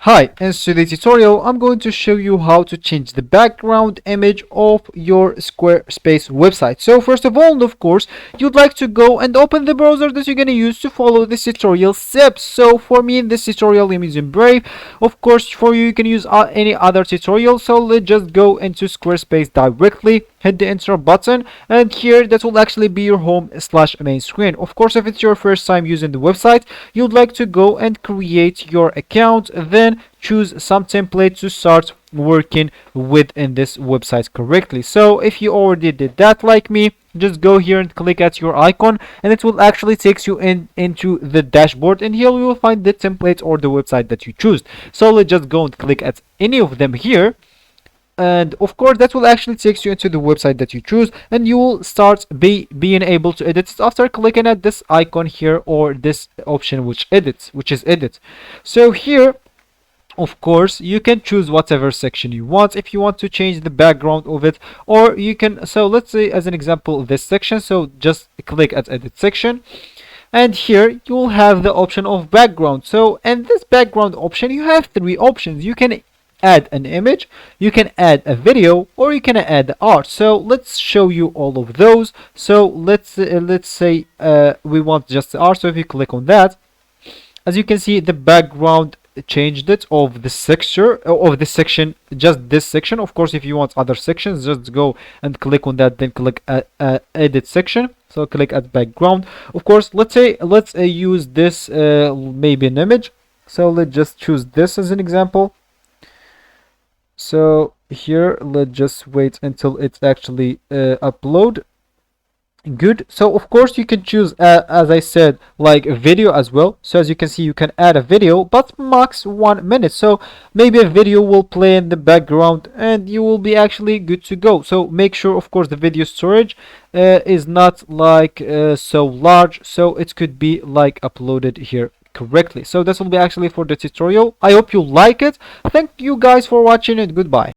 Hi, in today's tutorial I'm going to show you how to change the background image of your Squarespace website. So first of all, of course, you'd like to go and open the browser that you're going to use to follow this tutorial steps. So for me in this tutorial I'm using Brave. Of course, for you can use any other tutorial. So let's just go into Squarespace directly. Hit the enter button, and here that will actually be your home/main screen. Of course, if it's your first time using the website, you'd like to go and create your account, then choose some template to start working within this website correctly. So if you already did that like me, just go here and click at your icon, and it will actually take you into the dashboard, and here you will find the template or the website that you choose. So let's just go and click at any of them here, and of course that will actually take you into the website that you choose, and you will start being able to edit after clicking at this icon here, or this option which is edit. So here of course you can choose whatever section you want, if you want to change the background of it, or you can, so let's say as an example this section, so just click at edit section, and here you will have the option of background. So in this background option you have three options. You can add an image, you can add a video, or you can add art. So let's show you all of those. So let's say we want just the art. So if you click on that, as you can see, the background changed it of the sector of this section, just this section. Of course, if you want other sections, just go and click on that, then click edit section. So click at background. Of course, let's say let's use this maybe an image. So let's just choose this as an example. So here let's just wait until it's actually upload. Good. So of course you can choose as I said, like a video as well. So as you can see, you can add a video, but max 1 minute. So maybe a video will play in the background and you will be actually good to go. So make sure of course the video storage is not like so large, so it could be like uploaded here correctly. So this will be actually for the tutorial. I hope you like it. Thank you guys for watching, and goodbye.